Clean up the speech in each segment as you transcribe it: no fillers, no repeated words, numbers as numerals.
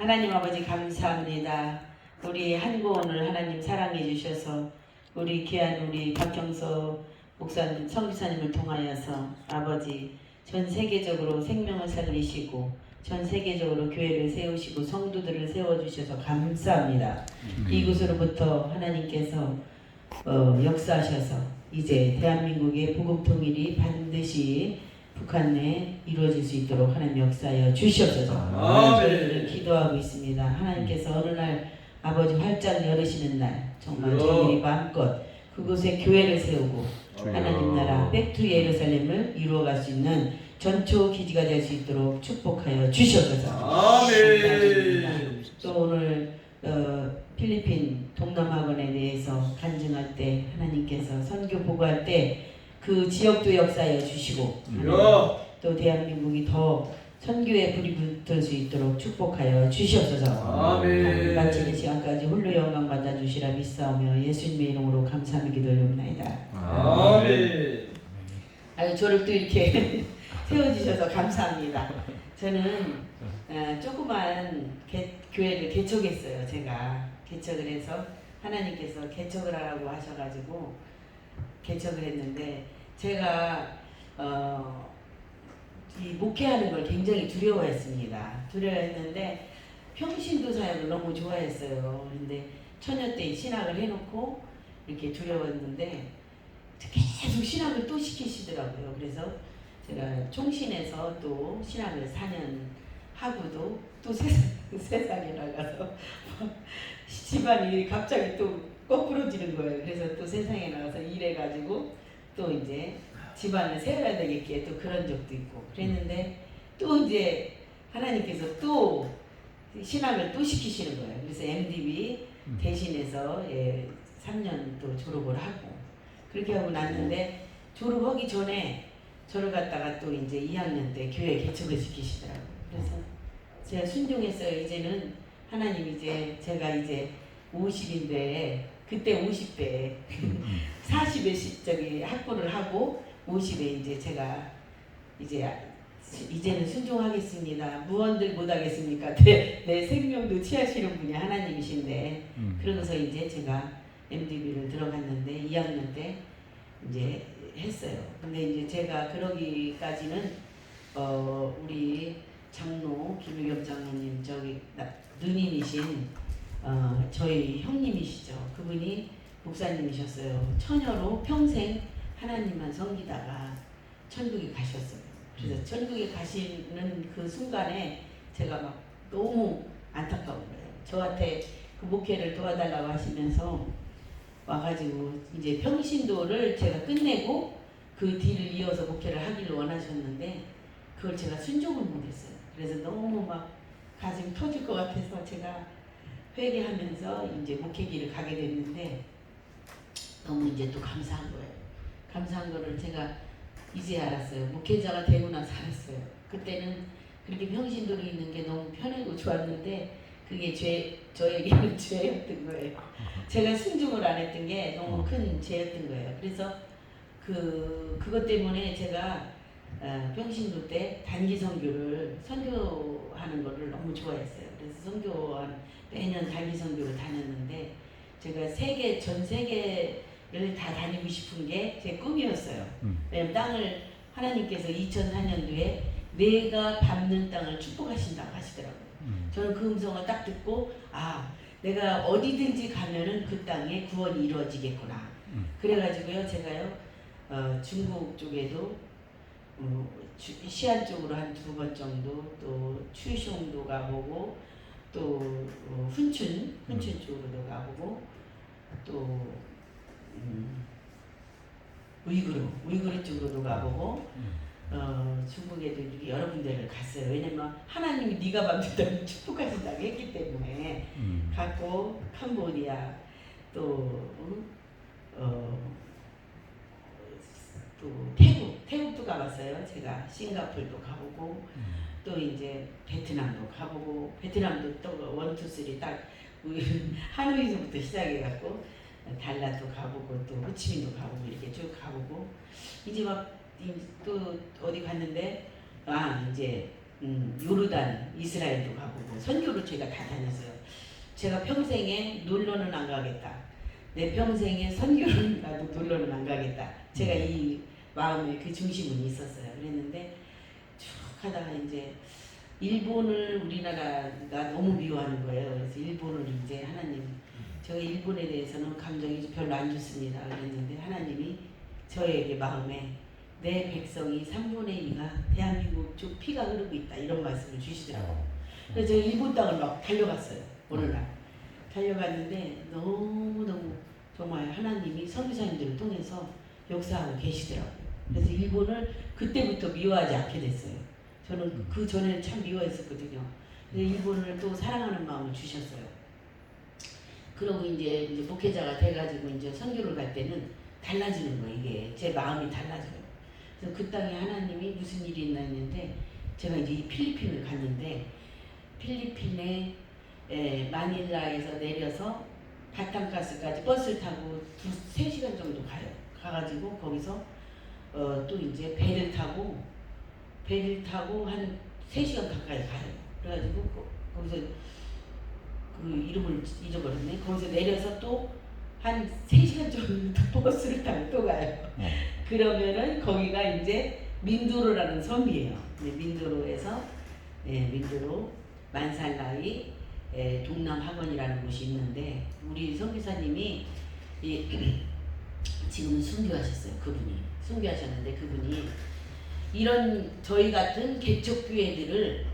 하나님 아버지 감사합니다. 우리 한고원을 하나님 사랑해 주셔서 우리 귀한 우리 박경서 목사님 선교사님을 통하여서 아버지 전 세계적으로 생명을 살리시고 전 세계적으로 교회를 세우시고 성도들을 세워주셔서 감사합니다. 이곳으로부터 하나님께서 역사하셔서 이제 대한민국의 복음 통일이 반드시 북한 내에 이루어질 수 있도록 하나님 역사하여 주시옵소서. 저희들은 기도하고 있습니다. 하나님께서 어느 날 아버지 활짝 열으시는 날 정말 저희들이 마음껏 그곳에 교회를 세우고 하나님 나라 백투 예루살렘을 이루어갈 수 있는 전초 기지가 될 수 있도록 축복하여 주시옵소서. 아멘. 또 오늘 필리핀 동남학원에 대해서 간증할 때 하나님께서 선교 보고할 때 그 지역도 역사하여 주시고 또 대한민국이 더 선교에 불이 붙을 수 있도록 축복하여 주시옵소서. 아멘. 마치는 시간까지 홀로 영광 받아 주시라 믿사오며 예수님의 이름으로 감사하며 기도드립니다. 아멘. 아유 저를 또 이렇게 세워주셔서 감사합니다. 저는 조그만 교회를 개척했어요. 제가 개척을 해서 하나님께서 개척을 하라고 하셔가지고 개척을 했는데 제가 이 목회하는 걸 굉장히 두려워했습니다. 두려워했는데 평신도 사역을 너무 좋아했어요. 근데 처녀 때 신학을 해놓고 이렇게 두려웠는데 계속 신학을 또 시키시더라고요. 그래서 제가 총신에서 또 신학을 4년 하고도 또 세상에 나가서 집안이 갑자기 또 거꾸로지는 거예요. 그래서 또 세상에 나가서 일해가지고 또 이제 집안을 세워야 되겠기에 또 그런 적도 있고 그랬는데 또 이제 하나님께서 또 신학을 또 시키시는 거예요. 그래서 MDB 대신해서 3년 또 졸업을 하고 그렇게 하고 났는데 졸업하기 전에 저를 갖다가 또 이제 2학년 때 교회 개척을 시키시더라고요. 그래서 제가 순종했어요. 이제는 하나님 이제 제가 이제 50인데 그때 50대 40에 저기 학부를 하고 50에 이제 제가 이제는 순종하겠습니다. 무언들 못하겠습니까? 내 생명도 취하시는 분이 하나님이신데 그러고서 이제 제가 MDB를 들어갔는데 2학년 때 이제 했어요. 근데 이제 제가 그러기까지는 우리 장로 김유겸 장로님 저기 누님이신 저희 형님이시죠. 그분이 목사님이셨어요. 처녀로 평생 하나님만 섬기다가 천국에 가셨어요. 그래서 천국에 가시는 그 순간에 제가 막 너무 안타까운 거예요. 저한테 그 목회를 도와달라고 하시면서 와가지고 이제 평신도를 제가 끝내고 그 뒤를 이어서 목회를 하기를 원하셨는데 그걸 제가 순종을 못했어요. 그래서 너무 막 가슴이 터질 것 같아서 제가 회개하면서 이제 목회길을 가게 됐는데 너무 이제 또 감사한 거예요. 감사한 거를 제가 이제 알았어요. 목회자가 되고 나서 알았어요. 그때는 그렇게 평신도로 있는 게 너무 편하고 좋았는데 그게 저에게는 죄였던 거예요. 제가 순종을 안 했던 게 너무 큰 죄였던 거예요. 그래서 그것 때문에 제가 평신도 때 단기 선교를 선교하는 거를 너무 좋아했어요. 그래서 매년 단기 선교를 다녔는데 제가 전 세계를 다 다니고 싶은 게 제 꿈이었어요. 왜냐면 땅을 하나님께서 2004년도에 내가 밟는 땅을 축복하신다고 하시더라고요. 저는 그 음성을 딱 듣고 내가 어디든지 가면은 그 땅에 구원이 이루어지겠구나. 그래가지고요 제가요 중국 쪽에도 시안 쪽으로 한 2번 정도 또 추숑도 가보고 또 훈춘 쪽으로도 가보고 또 우이그르 쪽으로도 가보고 중국에도 여러 군데를 갔어요. 왜냐면 하나님이 네가 밟는다고 축복하신다고 했기 때문에 갔고 캄보디아 또 태국도 가봤어요. 제가 싱가포르도 가보고 또 이제 베트남도 가보고 베트남도 또 1, 2, 3 딱 하노이서부터 시작해갖고 달라도 가보고 또 호치민도 가보고 이렇게 쭉 가보고 이제 막 또 어디 갔는데 이제 요르단, 이스라엘도 가고 뭐 선교를 제가 다 다녔어요. 제가 평생에 놀러는 안 가겠다. 내 평생에 선교를 나도 놀러는 안 가겠다. 제가 이 마음에 그 중심은 있었어요. 그랬는데 쭉 하다가 이제 일본을 우리나라가 너무 미워하는 거예요. 그래서 일본을 이제 하나님, 제가 일본에 대해서는 감정이 별로 안 좋습니다. 그랬는데 하나님이 저에게 마음에 내 백성이 3분의 2가 대한민국 쪽 피가 흐르고 있다 이런 말씀을 주시더라고요. 그래서 제가 일본 땅을 막 달려갔어요. 어느 날 달려갔는데 너무너무 정말 하나님이 선교사님들을 통해서 역사하고 계시더라고요. 그래서 일본을 그때부터 미워하지 않게 됐어요. 저는 그 전에는 참 미워했었거든요. 근데 일본을 또 사랑하는 마음을 주셨어요. 그러고 이제 목회자가 돼가지고 이제 선교를 갈 때는 달라지는 거예요. 이게 제 마음이 달라져요. 그래서 그 땅에 하나님이 무슨 일이 있나 했는데 제가 이제 이 필리핀을 갔는데 필리핀에 마닐라에서 내려서 바탕가스까지 버스를 타고 3시간 정도 가요. 가가지고 거기서 또 이제 배를 타고 한 3시간 가까이 가요. 그래가지고 거기서 그 이름을 잊어버렸네. 거기서 내려서 또 한 3시간 정도 버스를 타고 또 가요. 그러면은 거기가 이제 민도로라는 섬이에요. 민도로에서 민도로 만살라이 동남학원이라는 곳이 있는데 우리 선교사님이 지금 순교하셨어요. 그분이 순교하셨는데 그분이 이런 저희 같은 개척교회들이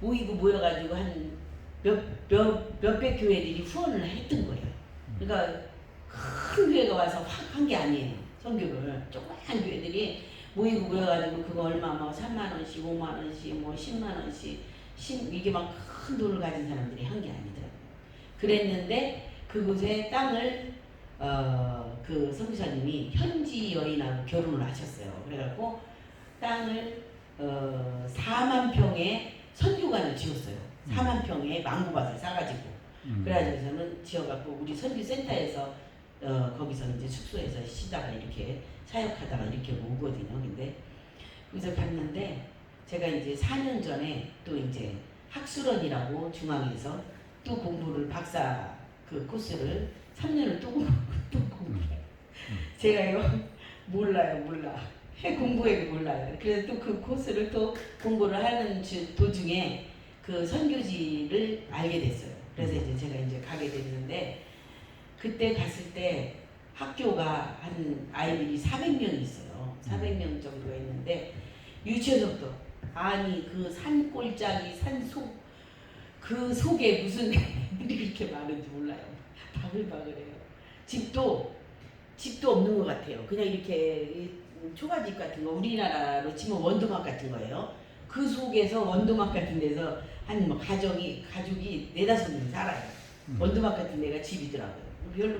모여가지고 한 몇백 교회들이 후원을 했던 거예요. 그러니까 큰 교회가 와서 확 한 게 아니에요. 선교를 조그만 교회들이 모여가지고 그거 얼마 뭐 3만 원씩, 5만 원씩, 뭐 10만 원씩 이게 막 큰 돈을 가진 사람들이 한 게 아니더라고요. 그랬는데 그곳에 땅을 그 선교사님이 현지 여인하고 결혼을 하셨어요. 그래갖고 땅을 4만 평의 선교관을 지었어요. 4만 평의 망고밭을 싸가지고 그래가지고 저는 지어갖고 우리 선교센터에서 거기서 이제 숙소에서 쉬다가 이렇게 사역하다가 이렇게 오거든요. 근데 거기서 갔는데 제가 이제 4년 전에 또 이제 학술원이라고 중앙에서 또 공부를 박사 그 코스를 3년을 또 공부해요. 제가 이거 몰라. 공부해도 몰라요. 그래서 또 그 코스를 또 공부를 하는 도중에 그 선교지를 알게 됐어요. 그래서 이제 제가 이제 가게 됐는데 그때 갔을 때 학교가 한 아이들이 400명 있어요. 400명 정도 있는데 유치원부터 아니 그 산골짜기 산속 그 속에 무슨 애들이 그렇게 많은지 몰라요. 바글바글해요. 집도 없는 것 같아요. 그냥 이렇게 초가집 같은 거 우리나라로 치면 원두막 같은 거예요. 그 속에서 원두막 같은 데서 한 뭐 가족이 4-5명 살아요. 원두막 같은 데가 집이더라고요. 별로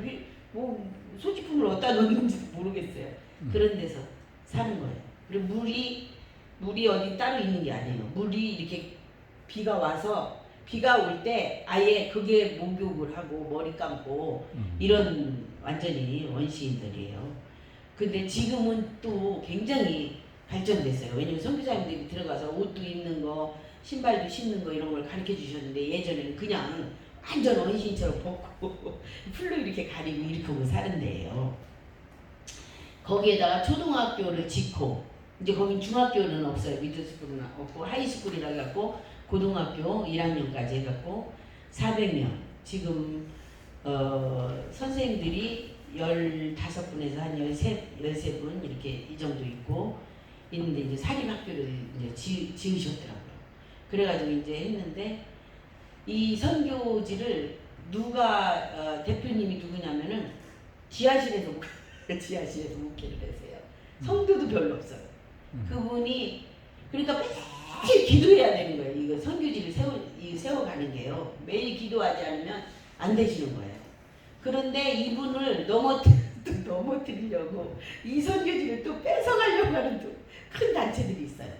뭐 소지품을 어디다 놓는지도 모르겠어요. 그런 데서 사는 거예요. 그리고 물이 어디 따로 있는 게 아니에요. 물이 이렇게 비가 올 때 아예 그게 목욕을 하고 머리 감고 이런 완전히 원시인들이에요. 근데 지금은 또 굉장히 발전됐어요. 왜냐면 선교사님들이 들어가서 옷도 입는 거, 신발도 신는 거 이런 걸 가르쳐 주셨는데 예전에는 그냥 완전 원시인처럼 벗고 풀로 이렇게 가리고 이렇게 하고 사는 데예요. 거기에다가 초등학교를 짓고 이제 거긴 중학교는 없어요. 미드스쿨은 없고 하이스쿨이라 해갖고 고등학교 1학년까지 해갖고 400명 지금 선생님들이 15분에서 한 13분 이렇게 이 정도 있고 있는데 이제 사립학교를 이제 지으셨더라고요. 그래가지고 이제 했는데 이 선교지를 대표님이 누구냐면은 지하실에서 목회를 했어요. 성도도 별로 없어요. 그분이 그러니까 매일 기도해야 되는 거예요. 이거 선교지를 세워가는 게요. 매일 기도하지 않으면 안 되시는 거예요. 그런데 이분을 넘어뜨리려고 이 선교지를 또 뺏어가려고 하는 또 큰 단체들이 있어요.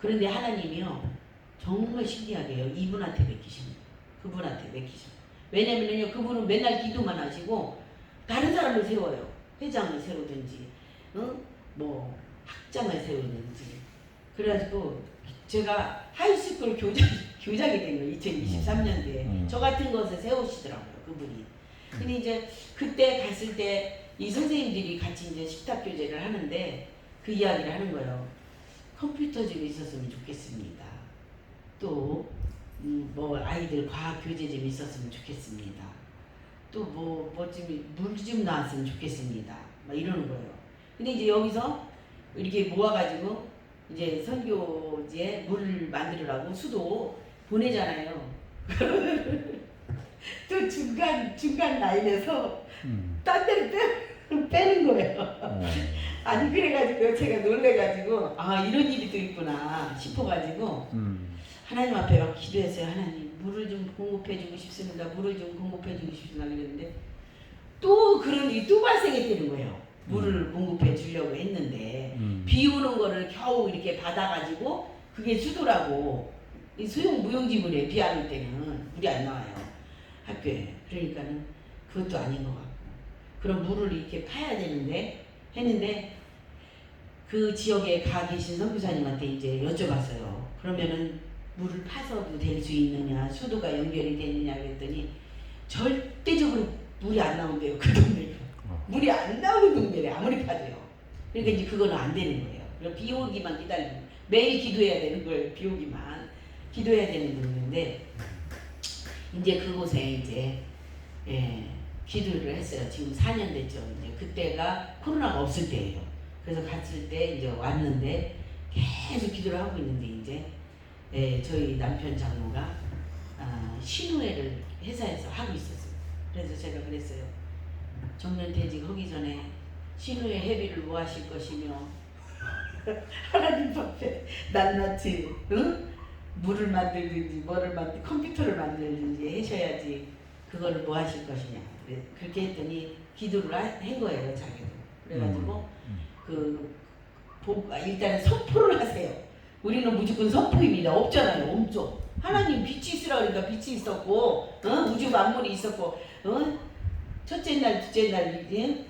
그런데 하나님이요 정말 신기하게요 이분한테 맡기십니다. 그분한테 맡기십니다. 왜냐면요 그분은 맨날 기도만 하시고 다른 사람을 세워요. 회장을 세우든지 뭐 학장을 세우든지 그래가지고 제가 하이스쿨 교장이 된 거예요. 2023년도에. 저 같은 것을 세우시더라고요. 그분이. 근데 이제 그때 갔을 때 이 선생님들이 같이 이제 식탁 교제를 하는데 그 이야기를 하는 거예요. 컴퓨터 좀 있었으면 좋겠습니다. 또 뭐 아이들 과학 교재 좀 있었으면 좋겠습니다. 또 물 좀 나왔으면 좋겠습니다. 막 이러는 거예요. 근데 이제 여기서 이렇게 모아가지고 이제 선교지에 물을 만들으라고 수도 보내잖아요. 또 중간 라인에서 딴 데를 빼는 거예요. 아니 그래가지고 제가 놀래가지고 아 이런 일이 또 있구나 싶어가지고 하나님 앞에 막 기도했어요. 하나님 물을 좀 공급해주고 싶습니다. 물을 좀 공급해주고 싶습니다. 그랬는데 또 그런 일이 또 발생했다는 거예요. 물을 공급해 주려고 했는데 비 오는 거를 겨우 이렇게 받아가지고 그게 수도라고 이 소용 무용지물이에요. 비 안 올 때는 물이 안 나와요. 학교에. 그러니까는 그것도 아닌 것 같고 그럼 물을 이렇게 파야 되는데 했는데 그 지역에 가 계신 선교사님한테 이제 여쭤봤어요. 그러면은 물을 파서도 될 수 있느냐 수도가 연결이 되느냐 그랬더니 절대적으로 물이 안 나온대요. 그 동네가. 물이 안 나오는 동네래 아무리 파도요. 그러니까 이제 그거는 안 되는 거예요. 그럼 비 오기만 기다리고 매일 기도해야 되는 거예요. 비 오기만 기도해야 되는 동네인데 이제 그곳에 이제 기도를 했어요. 지금 4년 됐죠. 이제 그때가 코로나가 없을 때예요. 그래서 갔을 때 이제 왔는데 계속 기도를 하고 있는데 이제 저희 남편 장모가 신우회를 회사에서 하고 있었어요. 그래서 제가 그랬어요. 정년퇴직 하기 전에 신우회 회비를 뭐 하실 것이며 하나님 앞에 낱낱이 물을 만들든지 뭐를 컴퓨터를 만들든지 하셔야지 그거를 뭐 하실 것이냐. 그렇게 했더니 기도를 한 거예요. 자기도. 그래가지고 일단은 선포를 하세요. 우리는 무조건 선포입니다. 없잖아요. 없죠. 하나님 빛이 있으라 그러니까 빛이 있었고 우주 만물이 있었고 첫째 날, 둘째 날,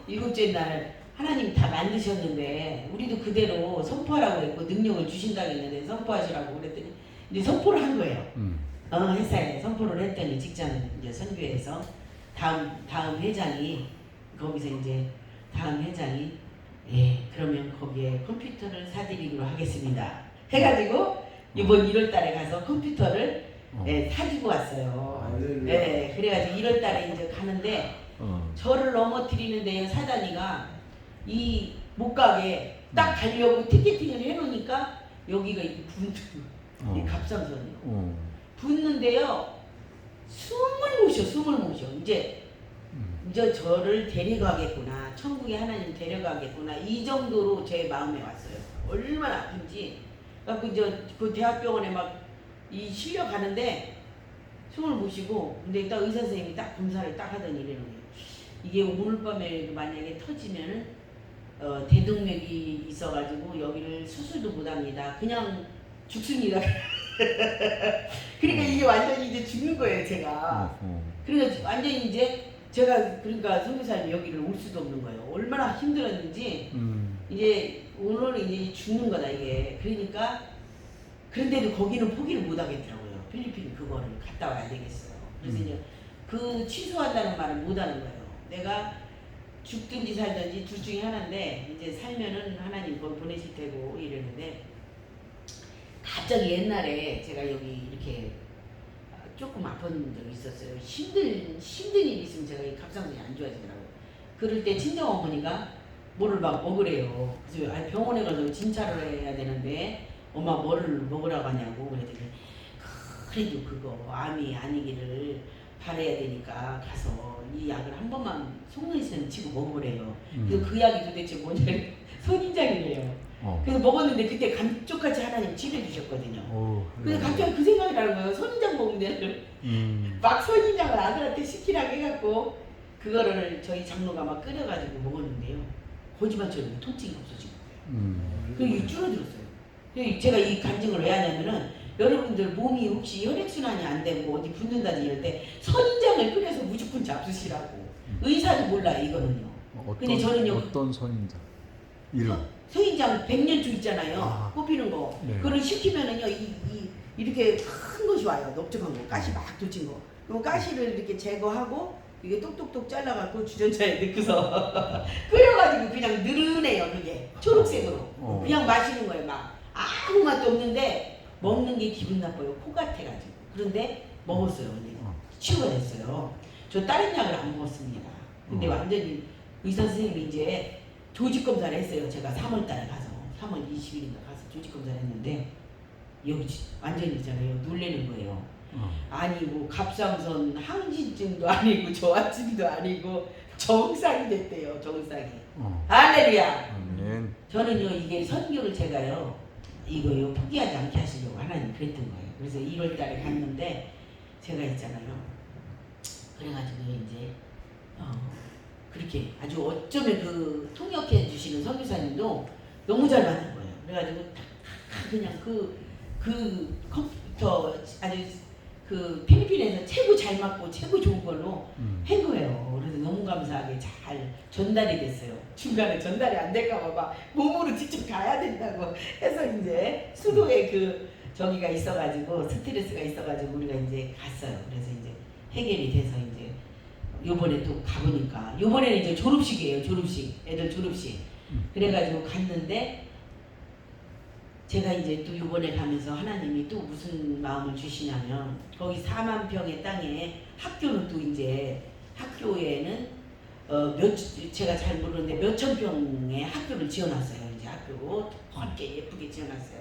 일곱째 날 하나님 다 만드셨는데 우리도 그대로 선포하라고 했고 능력을 주신다고 했는데 선포하시라고 그랬더니 이제 선포를 한 거예요. 회사에 선포를 했더니 직장 이제 선교에서 다음 회장이 거기서 이제 다음 회장이 그러면 거기에 컴퓨터를 사드리기로 하겠습니다. 해가지고 이번 1월달에 가서 컴퓨터를 사주고 왔어요. 그래가지고 1월달에 이제 가는데 저를 넘어뜨리는데요. 사단이가 이 못 가게 딱 가려고 티켓팅을 해놓으니까 여기가 이 갑상선이요. 붙는데요. 숨을 모셔. 이제 저를 데려가겠구나. 천국에 하나님 데려가겠구나. 이 정도로 제 마음에 왔어요. 얼마나 아픈지. 그래서 이제 그 대학병원에 막 실려가는데 숨을 못 쉬고 근데 딱 의사 선생님이 딱 검사를 딱 하더니 이러는 거예요. 이게 오늘 밤에 만약에 터지면은 대동맥이 있어가지고 여기를 수술도 못합니다. 그냥 죽습니다. 그러니까 이게 완전히 이제 죽는 거예요, 제가. 그러니까 완전히 이제 제가 그러니까 선교사님이 여기를 올 수도 없는 거예요. 얼마나 힘들었는지 이제 오늘은 이제 죽는 거다 이게. 그러니까 그런데도 거기는 포기를 못 하겠더라고요. 필리핀 그거를 갔다 와야 되겠어요. 그래서 이제 그 취소한다는 말을 못 하는 거예요. 내가 죽든지 살든지 둘 중에 하나인데 이제 살면은 하나님 거기 보내실 테고 이러는데 갑자기 옛날에 제가 여기 이렇게 조금 아픈 적이 있었어요. 힘든 일이 있으면 제가 이 갑상선이 안 좋아지더라고요. 그럴 때 친정 어머니가 뭐를 막 먹으래요. 그래서 병원에 가서 진찰을 해야 되는데 엄마 뭐를 먹으라고 하냐고 그랬더니 그래도 그거 암이 아니기를 바래야 되니까 가서 이 약을 한 번만 속눈썹 치고 먹으래요. 그래서 그 약이 도대체 뭐냐면 선인장이래요. 그래서 먹었는데 그때 감쪽같이 하나님 치료해 주셨거든요. 그래서 갑자기 그 생각이 나는 거예요. 선인장 먹는 데를 막 선인장을 아들한테 시키라고 해갖고 그거를 저희 장로가 막 끓여가지고 먹었는데요. 거짓말처럼 통증이 없어진 거예요. 그게 줄어들었어요. 제가 이 간증을 왜 하냐면은 여러분들 몸이 혹시 혈액순환이 안 되고 어디 붓는다든지 이럴 때 선인장을 끓여서 무조건 잡수시라고. 의사도 몰라요 이거는요. 근데 저는요. 어떤 선인장? 이름? 서인장 백년초 있잖아요. 아. 뽑히는 거. 네. 그걸 식히면은요, 이렇게 큰 것이 와요. 넓적한 거. 가시 막 돋친 거. 그럼 가시를 이렇게 제거하고, 이게 똑똑똑 잘라갖고 주전자에 넣고서 끓여가지고 그냥 느르네요, 그게. 초록색으로. 그냥 마시는 거예요, 막. 아무 맛도 없는데, 먹는 게 기분 나빠요. 코 같아가지고. 그런데 먹었어요, 언니. 치유가 됐어요. 저 다른 약을 안 먹었습니다. 근데 완전히 의사 선생님이 이제 조직 검사를 했어요. 제가 3월달에 가서 3월 20일인가 가서 조직 검사를 했는데 여기 완전히 있잖아요. 놀래는 거예요. 아니 뭐 갑상선 항진증도 아니고 저하증도 아니고 정상이 됐대요. 정상이. 할렐루야. 아멘. 저는요 이게 선교를 제가요 이거요 포기하지 않게 하시려고 하나님 그랬던 거예요. 그래서 1월달에 갔는데 제가 있잖아요. 그래가지고 이제 그렇게 아주 어쩌면 그 통역해 주시는 선교사님도 너무 잘 맞는 거예요. 그래가지고 그냥 그 컴퓨터 아주 그 필리핀에서 최고 잘 맞고 최고 좋은 걸로 한 거예요. 그래서 너무 감사하게 잘 전달이 됐어요. 중간에 전달이 안 될까봐 막 몸으로 직접 가야 된다고 해서 이제 수도에 그 저기가 있어가지고 스트레스가 있어가지고 우리가 이제 갔어요. 그래서 이제 해결이 돼서 이제 요번에 또 가보니까 요번에는 이제 졸업식이에요. 졸업식 애들 졸업식 그래가지고 갔는데 제가 이제 또 요번에 가면서 하나님이 또 무슨 마음을 주시냐면 거기 4만 평의 땅에 학교는 또 이제 학교에는 제가 잘 모르는데 몇천 평의 학교를 지어놨어요. 이제 학교 넓게 예쁘게 지어놨어요.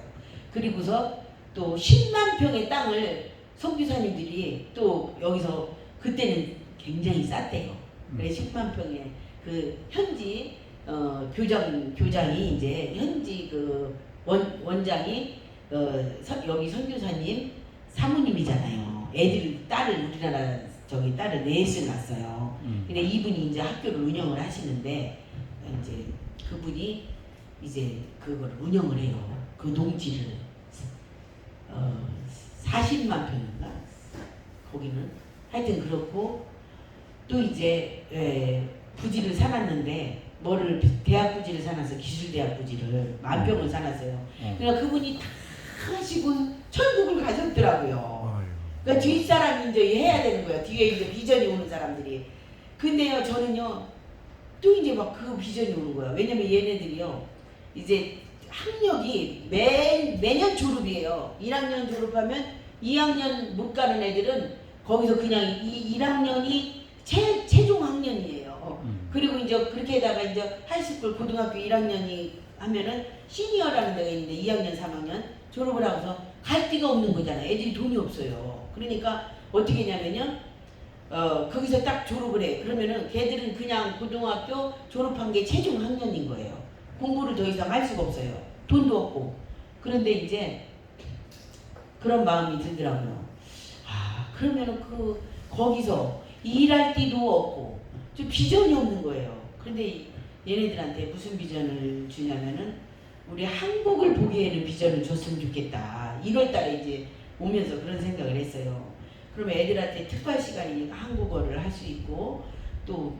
그리고서 또 10만 평의 땅을 선교사님들이 또 여기서 그때는 굉장히 쌌대요. 그래서 10만 평의 그 현지 교장이 이제 현지 그 원장이 여기 선교사님 사모님이잖아요. 딸을 우리나라 저기 딸을 넷을 낳았어요. 근데 이분이 이제 학교를 운영을 하시는데 이제 그분이 이제 그걸 운영을 해요. 그 농지를 40만 평인가 거기는 하여튼 그렇고 또 이제 부지를 사놨는데 뭐를 대학 부지를 사놨어. 기술대학 부지를 만평을 사놨어요. 그러니까 그분이 다 하시고 천국을 가셨더라고요. 그러니까 뒷사람이 이제 해야 되는 거예요. 뒤에 이제 비전이 오는 사람들이. 근데요 저는요 또 이제 막 그 비전이 오는 거야. 왜냐면 얘네들이요 이제 학력이 매년 졸업이에요. 1학년 졸업하면 2학년 못 가는 애들은 거기서 그냥 1학년이 최종 학년이에요. 그리고 이제 그렇게다가 이제 하이스쿨 고등학교 1학년이 하면은 시니어라는 데가 있는데 2학년 3학년 졸업을 하고서 갈 데가 없는 거잖아요. 애들이 돈이 없어요. 그러니까 어떻게 했냐면요 거기서 딱 졸업을 해. 그러면은 걔들은 그냥 고등학교 졸업한 게 최종 학년인 거예요. 공부를 더 이상 할 수가 없어요. 돈도 없고. 그런데 이제 그런 마음이 들더라고요. 아 그러면은 거기서 일할 데도 없고 좀 비전이 없는 거예요. 그런데 얘네들한테 무슨 비전을 주냐면은 우리 한국을 보기에는 비전을 줬으면 좋겠다. 1월달에 이제 오면서 그런 생각을 했어요. 그러면 애들한테 특별 시간이니까 한국어를 할 수 있고 또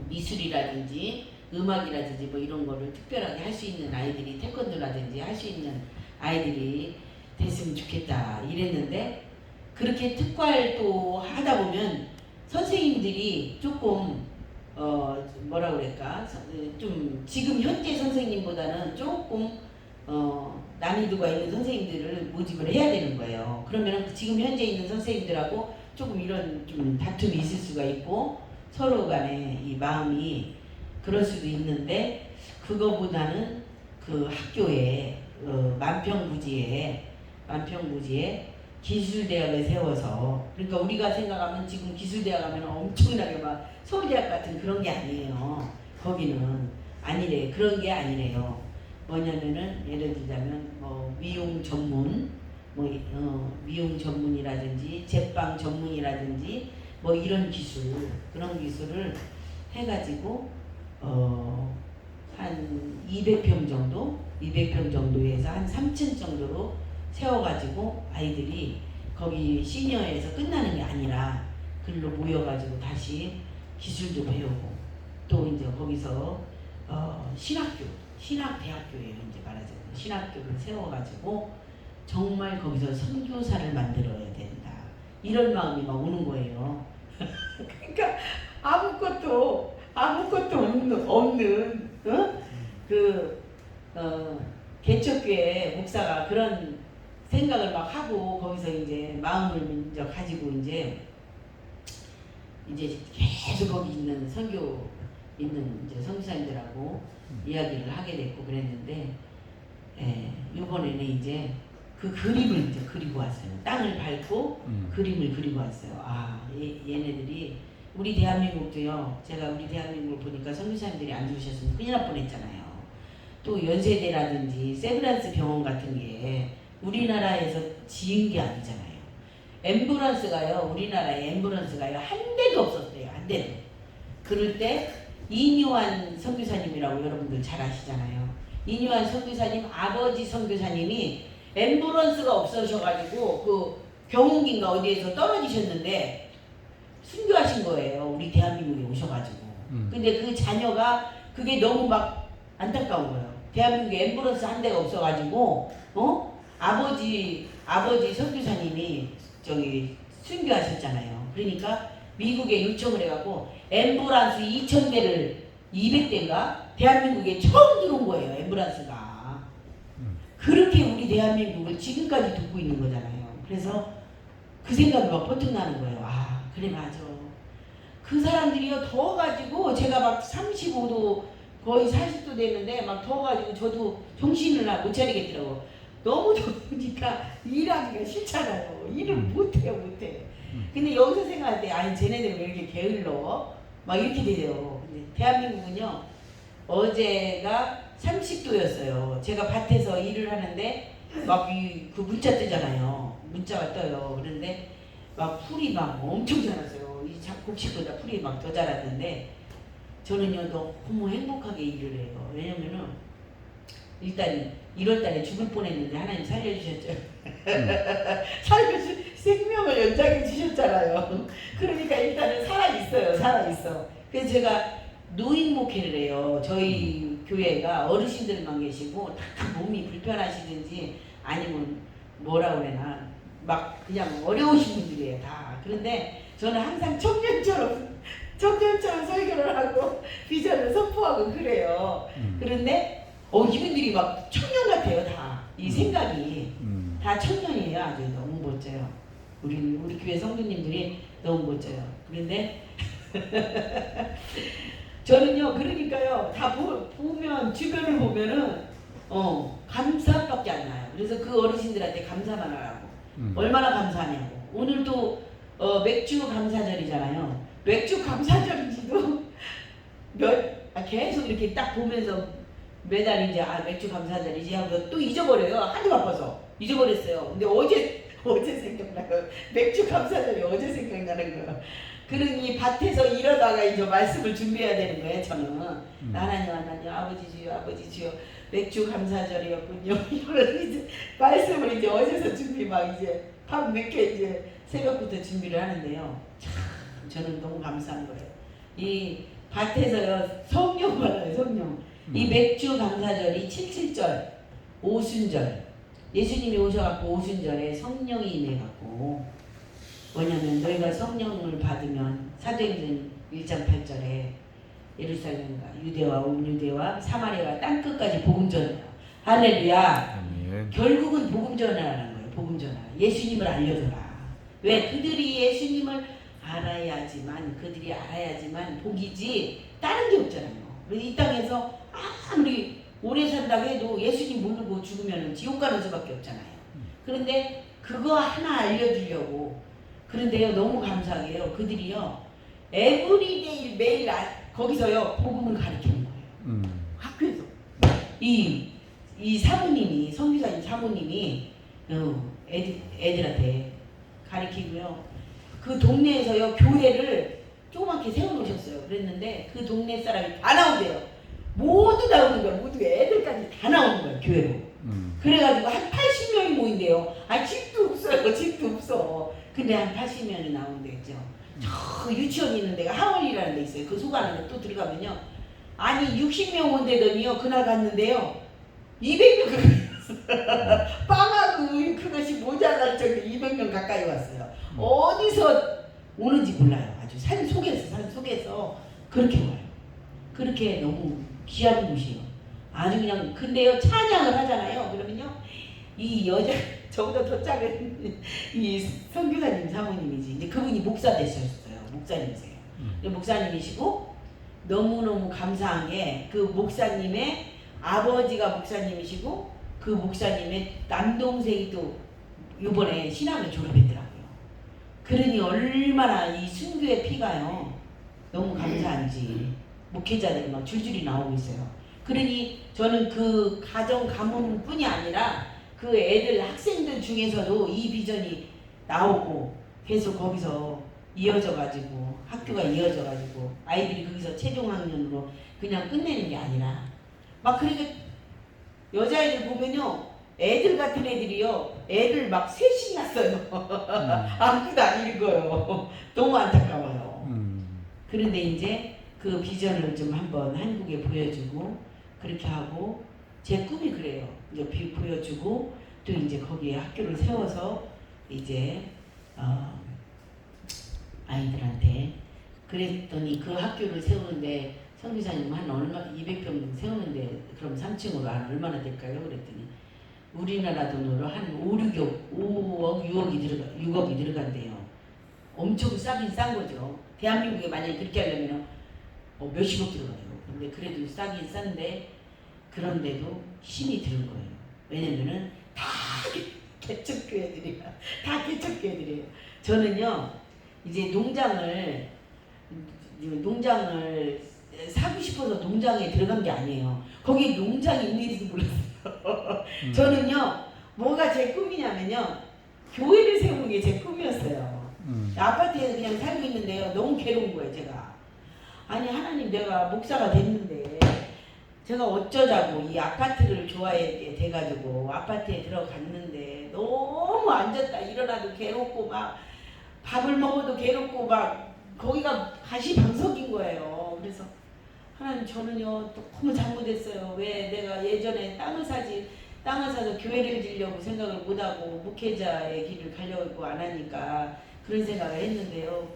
미술이라든지 음악이라든지 뭐 이런 거를 특별하게 할 수 있는 아이들이 태권도라든지 할 수 있는 아이들이 됐으면 좋겠다 이랬는데 그렇게 특활도 하다 보면 선생님들이 조금 뭐라 그럴까 좀 지금 현재 선생님보다는 조금 난이도가 있는 선생님들을 모집을 해야 되는 거예요. 그러면 지금 현재 있는 선생님들하고 조금 이런 좀 다툼이 있을 수가 있고 서로 간에 이 마음이 그럴 수도 있는데 그거보다는 그 학교에 만평부지에 기술대학을 세워서 그러니까 우리가 생각하면 지금 기술대학 하면 엄청나게 막 서울대학 같은 그런 게 아니에요. 거기는 아니래. 그런 게 아니래요. 뭐냐면은 예를 들자면 뭐 미용 전문 미용 전문이라든지 제빵 전문이라든지 뭐 이런 기술 그런 기술을 해가지고 한 200평 정도에서 한 3층 정도로 세워가지고 아이들이 거기 시니어에서 끝나는 게 아니라 글로 모여가지고 다시 기술도 배우고 또 이제 거기서 신학대학교예요. 이제 말하자면 신학교를 세워가지고 정말 거기서 선교사를 만들어야 된다. 이런 마음이 막 오는 거예요. 그러니까 아무것도 없는 개척교회 목사가 그런 생각을 막 하고 거기서 이제 마음을 이제 가지고 이제 계속 거기 있는 선교 있는 이제 선교사님들하고 이야기를 하게 됐고 그랬는데, 이번에는 이제 그 그림을 이제 그리고 왔어요. 땅을 밟고 그림을 그리고 왔어요. 얘네들이 우리 대한민국도요. 제가 우리 대한민국을 보니까 선교사님들이 안 들으셨으면 큰일 날 뻔했잖아요. 또 연세대라든지 세브란스 병원 같은 게 우리나라에서 지은 게 아니잖아요. 앰뷸런스가요. 우리나라에 앰뷸런스가요. 한 대도 없었대요. 한 대도. 그럴 때 이뇨한 선교사님이라고 여러분들 잘 아시잖아요. 이뇨한 선교사님 아버지 선교사님이 앰뷸런스가 없으셔가지고 그 경운기인가 어디에서 떨어지셨는데 순교하신 거예요. 우리 대한민국에 오셔가지고. 근데 그 자녀가 그게 너무 막 안타까운 거예요. 대한민국에 앰뷸런스 한 대가 없어가지고 아버지 선교사님이 저기 순교하셨잖아요. 그러니까 미국에 요청을 해갖고 앰뷸런스 2,000대를 200대인가 대한민국에 처음 들어온 거예요. 앰뷸런스가. 그렇게 우리 대한민국을 지금까지 돕고 있는 거잖아요. 그래서 그 생각이 막 번뜩 나는 거예요. 그래 맞아. 그 사람들이요 더워가지고 제가 막 35도 거의 40도 됐는데 막 더워가지고 저도 정신을 못 차리겠더라고. 너무 더우니까 일하기가 싫잖아요. 일을 못해요. 근데 여기서 생각할 때 쟤네들은 왜 이렇게 게을러? 막 이렇게 돼요. 근데 대한민국은요 어제가 30도였어요. 제가 밭에서 일을 하는데 막 그 문자 뜨잖아요. 문자가 떠요. 그런데 막 풀이 막 엄청 자랐어요. 이 곡식보다 풀이 막 더 자랐는데 저는요 너무 행복하게 일을 해요. 왜냐면은 일단 1월달에 죽을 뻔했는데 하나님 살려주셨죠. 생명을 연장해 주셨잖아요. 그러니까 일단은 살아있어. 그래서 제가 노인 목회를 해요. 저희 교회가 어르신들만 계시고 다 몸이 불편하시든지 아니면 뭐라 그래나 막 그냥 어려우신 분들이에요 다. 그런데 저는 항상 청년처럼 설교를 하고 비전을 선포하고 그래요. 그런데 이분들이 막 청년 같아요 다. 이 생각이 다 청년이에요. 아주 너무 멋져요. 우리 교회 성도님들이 너무 멋져요. 그런데 저는요 그러니까요 다 보면 주변을 보면은 감사밖에 안 나요. 그래서 그 어르신들한테 감사만 하라고. 얼마나 감사하냐고. 오늘 또 맥주 감사절이잖아요. 맥주 감사절인지도 계속 이렇게 딱 보면서 매달 이제 맥주 감사절이지 하고 또 잊어버려요. 하도 바빠서 잊어버렸어요. 근데 어제 생각나요. 맥주 감사절이 어제 생각나는 거예요. 그러니 밭에서 일하다가 이제 말씀을 준비해야 되는 거예요. 저는 하나님 아버지 주여 맥주 감사절이었군요. 이런 이제 말씀을 이제 어제서 준비 막 이제 밤 늦게 이제 새벽부터 준비를 하는데요. 참 저는 너무 감사한 거예요. 이 밭에서요 성령 받아요. 성령. 이 맥주 감사절이 77절 오순절 예수님이 오셔갖고 오순절에 성령이 임해갖고 뭐냐면 너희가 성령을 받으면 사도행전 1장 8절에 예루살렘과 유대와 온 유대와 사마리아와 땅끝까지 복음 전하라. 할렐루야. 아멘. 결국은 복음 전하라는 거예요. 복음 전하. 예수님을 알려줘라. 왜? 그들이 예수님을 알아야지만 복이지 다른 게 없잖아요. 그래서 이 땅에서 아무리 오래 산다고 해도 예수님 모르고 죽으면 지옥 가는 수밖에 없잖아요. 그런데 그거 하나 알려주려고. 그런데요 너무 감사하게요 그들이요 에브리데이 매일 거기서요 복음을 가르치는 거예요. 학교에서 이 사모님이 선교사님 사모님이 애들한테 가르치고요. 그 동네에서요 교회를 조그맣게 세워놓으셨어요. 그랬는데 그 동네 사람이 다 나온대요. 모두 나오는 거예요. 모두 애들까지 다 나오는 거예요 교회로. 그래가지고 한 80명이 모인대요. 집도 없어. 근데 한 80명이 나온대죠. 저 유치원 있는 데가 하원이라는 데 있어요. 그 속 안에 또 들어가면요 아니 60명 온대더니요. 그날 갔는데요. 200명 빵하고 그것이 모자랄 정도 200명 가까이 왔어요. 어디서 오는지 몰라요. 아주 산 속에서 그렇게 와요. 그렇게 너무 귀한 곳이에요. 아주 그냥 근데요 찬양을 하잖아요. 그러면요 이 여자 저보다 더 작은 이 선교사님 사모님이지. 이제 그분이 목사 되셨어요. 목사님이세요. 목사님이시고 너무너무 감사한 게 그 목사님의 아버지가 목사님이시고 그 목사님의 남동생이 또 이번에 신학을 졸업했더라고요. 그러니 얼마나 이 순교의 피가요 너무 감사한지 목회자들이 막 줄줄이 나오고 있어요. 그러니 저는 그 가정 가문뿐이 아니라 그 애들 학생들 중에서도 이 비전이 나오고 계속 거기서 이어져 가지고 학교가 이어져 가지고 아이들이 거기서 최종 학년으로 그냥 끝내는 게 아니라 막 그러니까 여자애들 보면요 애들 같은 애들이요 애들 막 셋이 났어요. 아무도 안 읽어요. 너무 안타까워요. 그런데 이제 그 비전을 좀 한번 한국에 보여주고 그렇게 하고 제 꿈이 그래요. 이제 보여주고 또 이제 거기에 학교를 세워서 이제 아이들한테 그랬더니 그 학교를 세우는데 선교사님 한 얼마 200평 세우는데 그럼 3층으로 한 얼마나 될까요? 그랬더니 우리나라 돈으로 한 5억 6억이 들어간대요. 엄청 싸긴 싼 거죠. 대한민국에 만약에 그렇게 하려면 몇십억 들어가요. 근데 그래도 싸긴 싼데 그런데도 힘이 드는 거예요. 왜냐면은 다 개척교회들이야. 다 개척교회들이에요. 저는요 이제 농장을 사고 싶어서 농장에 들어간 게 아니에요. 거기 농장이 있는지도 몰랐어요. 저는요 뭐가 제 꿈이냐면요 교회를 세우는 게 제 꿈이었어요. 아파트에서 그냥 살고 있는데요 너무 괴로운 거예요. 제가 아니 하나님 내가 목사가 됐는데 제가 어쩌자고 이 아파트를 좋아하게 돼가지고 아파트에 들어갔는데 너무 앉았다 일어나도 괴롭고 막 밥을 먹어도 괴롭고 막 거기가 가시방석인 거예요. 그래서 하나님 저는요 너무 잘못했어요. 왜 내가 예전에 땅을 사서 교회를 지려고 생각을 못하고 목회자의 길을 가려고 안 하니까 그런 생각을 했는데요.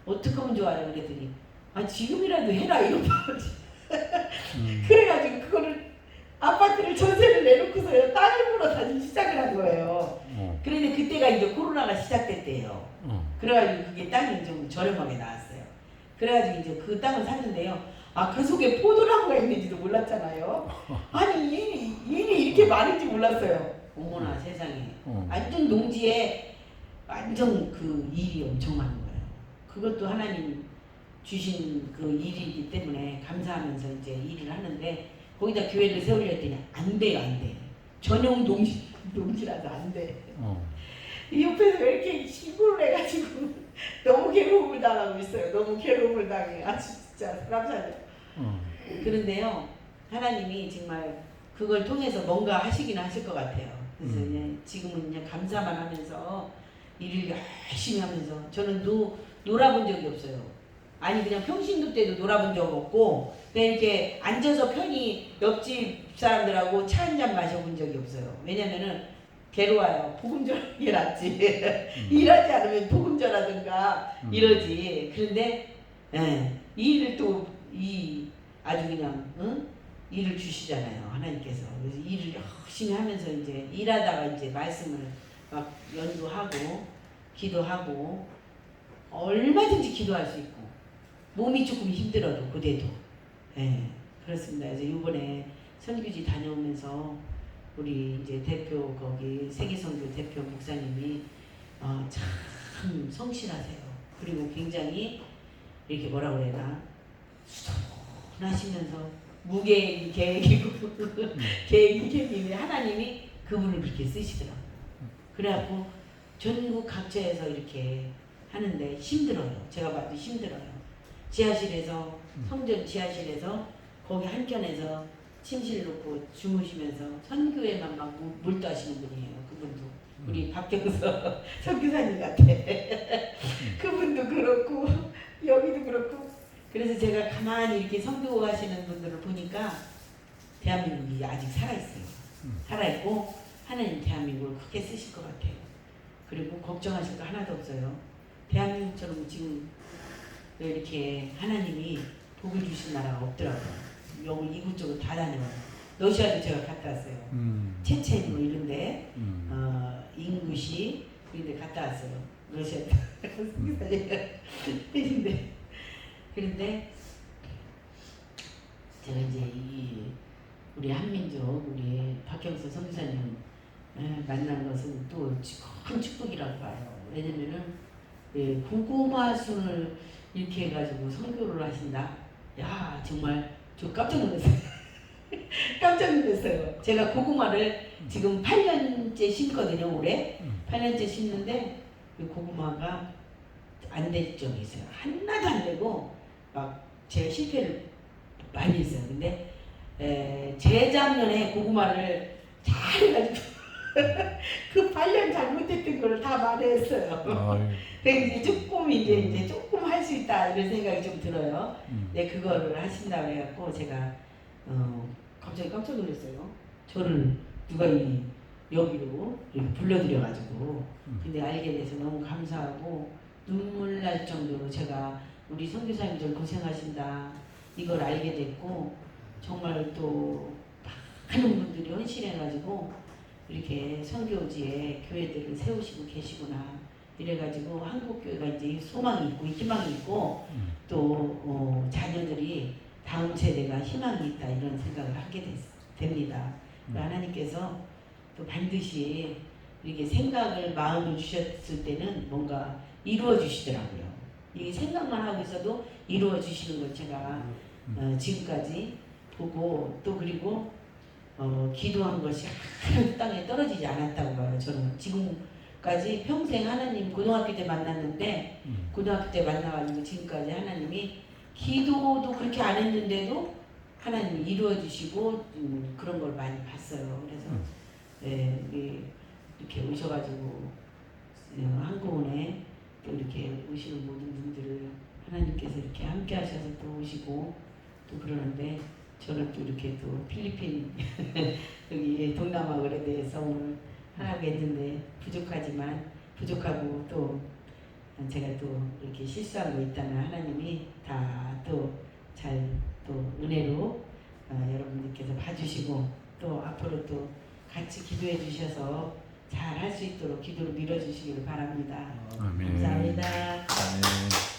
어떻게 하면 좋아요? 그랬더니 아 지금이라도 해라 이러고 그래가지고 그거를 아파트를 전세를 내놓고서요 땅을 보러 다시 시작을 한 거예요. 그런데 그때가 이제 코로나가 시작됐대요. 그래가지고 그게 땅이 좀 저렴하게 나왔어요. 그래가지고 이제 그 땅을 샀는데요. 아 그 속에 포도나무가 있는지도 몰랐잖아요. 아니 일이 이렇게 많은지 몰랐어요. 어머나 세상에. 완전 농지에 완전 그 일이 엄청 많은 거예요. 그것도 하나님 주신 그 일이기 때문에 감사하면서 이제 일을 하는데 거기다 교회를 세우려 했더니 안 돼요. 안 돼. 전용 농지라서 안 돼. 이 옆에서 왜 이렇게 신고를 해가지고 너무 괴로움을 당하고 있어요. 너무 괴로움을 당해. 아 진짜 사람 살려. 그런데요 하나님이 정말 그걸 통해서 뭔가 하시긴 하실 것 같아요. 그래서 그냥 지금은 그냥 감사만 하면서 일을 열심히 하면서 저는 놀아본 적이 없어요. 아니 그냥 평신도 때도 놀아본 적 없고 그냥 이렇게 앉아서 편히 옆집 사람들하고 차 한잔 마셔본 적이 없어요. 왜냐면은 괴로워요. 복음 전하는 게 낫지. 일하지 않으면 복음 전하든가 이러지. 그런데 이 일을 또 아주 그냥 일을 주시잖아요. 하나님께서. 그래서 일을 열심히 하면서 이제 일하다가 이제 말씀을 막 연구하고 기도하고 얼마든지 기도할 수 있고 몸이 조금 힘들어도 그대도 그렇습니다. 그래서 이번에 선교지 다녀오면서 우리 이제 대표 거기 세계선교 대표 목사님이 참 성실하세요. 그리고 굉장히 이렇게 뭐라 그래나 수동하시면서 무계획이고 계획이 하나님이 그분을 그렇게 쓰시더라고요. 그래갖고 전국 각처에서 이렇게 하는데 힘들어요. 제가 봐도 힘들어요. 지하실에서 성전 지하실에서 거기 한켠에서 침실 놓고 주무시면서 선교에만 막 몰두하시는 분이에요. 그분도 우리 박경서 선교사님 같아. 그분도 그렇고 여기도 그렇고 그래서 제가 가만히 이렇게 성교 가시는 분들을 보니까 대한민국이 아직 살아있어요. 살아있고 하나님 대한민국을 크게 쓰실 것 같아요. 그리고 걱정하실 거 하나도 없어요. 대한민국처럼 지금 이렇게 하나님이 복을 주신 나라가 없더라고요. 여기 이곳저곳 다 다녀요. 러시아도 제가 갔다 왔어요. 체첸 뭐 이런데 인구시 이런데 갔다 왔어요. 러시아도 그런데 제가 이제 우리 한민족 우리 박형수 선교사님 만난 것은 또 큰 축복이라고 봐요. 왜냐면은 고구마순을 이렇게 해가지고 선교를 하신다. 야 정말 저 깜짝 놀랐어요. 깜짝 놀랐어요. 제가 고구마를 지금 8년째 심거든요. 올해 8년째 심는데 이 고구마가 안 될 적이 있어요. 하나도 안 되고 막 제가 실패를 많이 했어요. 근데 재작년에 고구마를 잘 해가지고 그 8년 잘못했던 거를 다 말했어요. 그래서 조금 이제 조금 할 수 있다 이런 생각이 좀 들어요. 네, 그거를 하신다고 해갖고 제가 갑자기 깜짝 놀랐어요. 저를 누가 여기로 이렇게 불러들여가지고 근데 알게 돼서 너무 감사하고 눈물 날 정도로 제가 우리 선교사님들 고생하신다 이걸 알게 됐고 정말 또 많은 분들이 헌신해가지고 이렇게 선교지에 교회들을 세우시고 계시구나 이래가지고 한국교회가 이제 소망이 있고 희망이 있고 또 자녀들이 다음 세대가 희망이 있다 이런 생각을 하게 됩니다. 하나님께서 또 반드시 이렇게 생각을 마음을 주셨을 때는 뭔가 이루어 주시더라고요. 이 생각만 하고 있어도 이루어 주시는 걸 제가 지금까지 보고 또 그리고 기도한 것이 하나도 땅에 떨어지지 않았다고 봐요. 저는 지금까지 평생 하나님 고등학교 때 만났는데 고등학교 때 만나가지고 지금까지 하나님이 기도도 그렇게 안 했는데도 하나님이 이루어 주시고 그런 걸 많이 봤어요. 그래서 이렇게 오셔가지고 한국원에 또 이렇게 오시는 모든 분들을 하나님께서 이렇게 함께 하셔서 또 오시고 또 그러는데 저는 또 이렇게 또 필리핀 여기 동남아에 대해서 오늘 하라고 했는데 부족하고 또 제가 또 이렇게 실수한 거 있다면 하나님이 다 또 잘 또 은혜로 여러분들께서 봐주시고 또 앞으로 또 같이 기도해 주셔서 잘 할 수 있도록 기도로 밀어주시기를 바랍니다. 아멘. 감사합니다. 아멘.